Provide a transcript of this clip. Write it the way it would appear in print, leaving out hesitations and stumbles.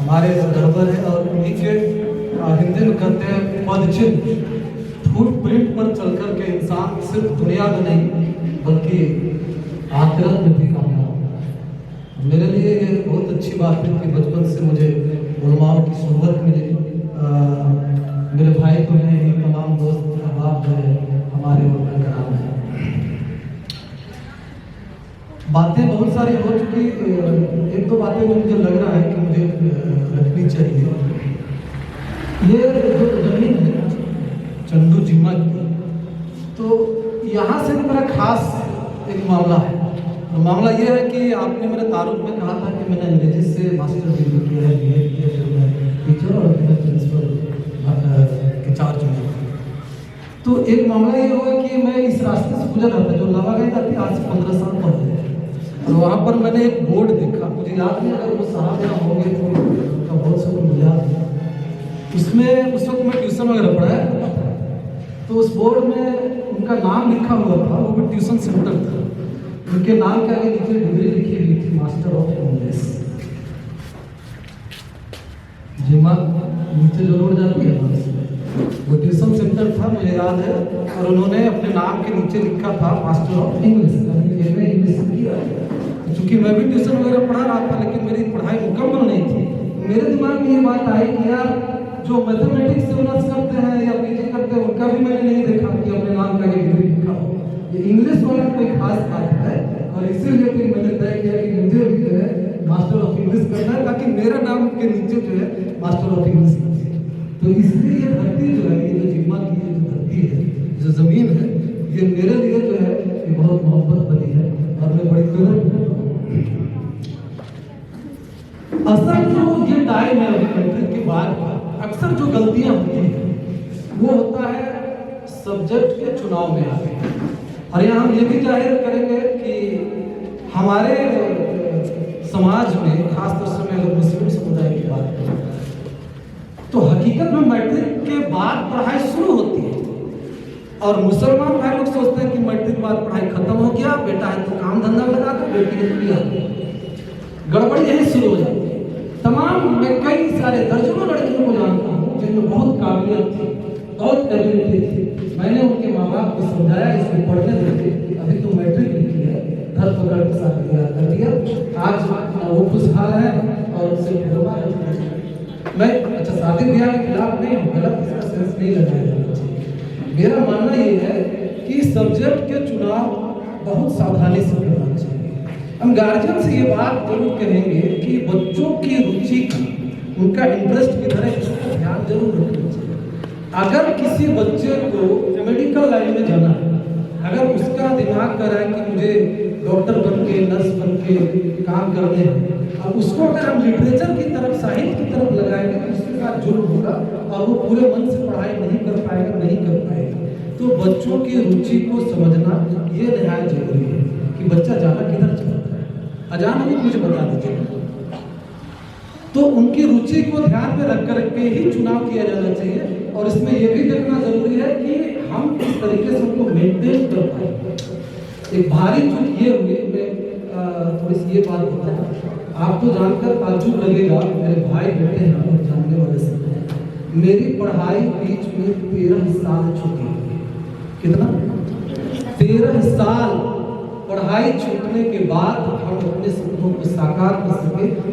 हमारे धरोहर है और उन्हीं के हिंदी में कहते हैं पदचिन्ह, फुटप्रिंट पर चल कर के इंसान सिर्फ दुनिया में नहीं बल्कि आखिरत में भी कामयाब। मेरे लिए ये बहुत अच्छी बात है कि बचपन से मुझे उलमाओं की सोहबत मिली। मेरे भाई तो हैं ही, तमाम दोस्त अहबाब जो है हमारे उनका कराम है। बातें बहुत सारी हो चुकी, एक दो बातें मुझे लग रहा है कि मुझे रखनी चाहिए। ये जो जमीन है चंदू जिम्मा की, तो यहाँ से मेरा खास एक मामला है। तो मामला ये है कि आपने मेरे तारुफ में कहा था कि मैंने अंग्रेजी से मास्टर डिग्री किया है, BA किया, फिर मैं टीचर और फिर प्रिंसिपल के चार्ज में। तो एक मामला ये हुआ कि मैं इस रास्ते से गुजर रहा था जो नवागढ़ जाती, आज से 15 साल पहले, और वहाँ पर मैंने एक बोर्ड देखा। मुझे याद नहीं, अगर वो साहब यहाँ होंगे तो उनका बहुत सब मुझे याद है। उसमें उस वक्त मैं ट्यूशन वगैरह पढ़ाया, तो उस बोर्ड में उनका नाम लिखा हुआ था, वो भी ट्यूशन सेंटर था। उनके नाम के आगे नीचे डिग्री लिखी हुई थी, मास्टर ऑफ इंग्लिश। जिमा नीचे जरूर जाती है, वो ट्यूशन सेंटर था मुझे याद है, और उन्होंने अपने नाम के नीचे लिखा था मास्टर ऑफ इंग्लिश। इंग्लिश किया, चूँकि मैं भी ट्यूशन वगैरह पढ़ा रहा था, लेकिन मेरी पढ़ाई मुकम्मल नहीं थी। मेरे दिमाग में ये बात आई कि यार जो मैथमेटिक्स से ऑनर्स करते हैं या PG करते हैं, उनका भी मैंने नहीं देखा कि अपने नाम का ये डिग्री लिखा हो। ये इंग्लिश वाला कोई खास बात है, और इसीलिए फिर मैंने तय किया कि मुझे भी जो है मास्टर ऑफ इंग्लिश करना है, ताकि मेरा नाम के नीचे जो है मास्टर ऑफ इंग्लिश। तो इसलिए ये धरती जो है, ये जो जिम्मा की जो धरती है, जो जमीन है, ये मेरे लिए जो है ये बहुत मोहब्बत बनी है, और मैं बड़ी कदर। असल जो ये टाइम है मैट्रिक के बाद, अक्सर जो गलतियां होती हैं वो होता है सब्जेक्ट के चुनाव में आके। और यहाँ हम ये भी जाहिर करेंगे कि हमारे समाज में, खासतौर से मैं अगर मुस्लिम समुदाय की बात करूँ, तो हकीकत में मैट्रिक के बाद पढ़ाई शुरू होती है। और मुसलमान भाई लोग सोचते हैं कि मैट्रिक बाद पढ़ाई खत्म हो गया, बेटा है तो काम धंधा लगा दो, बेटी ने किया। गड़बड़ी यही शुरू हो जाती है। तमाम मैं कई सारे दर्जनों लड़कियों को जानता हूँ जिनमें बहुत काबिलियत थी, बहुत एबिलिटी थी। मैंने उनके माँ बाप को समझाया, इसको पढ़ने देते, अभी तो मैट्रिक लिखी है, धर पकड़ के साथ तैयार कर दिया। आज वो खुशहाल है और उनसे मैं अच्छा शादी ब्याह के खिलाफ नहीं हूँ, गलत इसका सेंस नहीं लगाया जाना चाहिए। मेरा मानना ये है कि सब्जेक्ट के चुनाव बहुत सावधानी से करना चाहिए। हम गार्जियन से ये बात जरूर कहेंगे कि बच्चों की रुचि का, उनका इंटरेस्ट किधर है, इसका ध्यान जरूर रखना चाहिए। अगर किसी बच्चे को मेडिकल लाइन में जाना है, अगर उसका दिमाग कर रहा है कि मुझे डॉक्टर बन के, नर्स बन के काम करने हैं, अब उसको अगर हम लिटरेचर की तरफ, साहित्य की तरफ लगाएंगे तो उसके साथ जुर्म होगा और वो पूरे मन से पढ़ाई नहीं कर पाएगा, नहीं कर पाएगा। तो बच्चों की रुचि को समझना ये निहायत जरूरी है कि बच्चा जाना किधर चाहता है। अजान भी मुझे बता दीजिए। तो उनकी रुचि को ध्यान में रख करके ही चुनाव किया जाना चाहिए, और इसमें यह भी देखना जरूरी है कि हम किस तरीके से उनको मेंटेन कर पाए। एक भारी चूक ये हुई, मैं थोड़ी सी ये बात बताऊँ, आपको जानकर ताज्जुब लगेगा, मेरे भाई बेटे हैं और जानने वाले सब हैं, मेरी पढ़ाई बीच में 13 साल छूटी। कितना? 13 साल पढ़ाई छूटने के बाद हम अपने सपनों को साकार कर सके।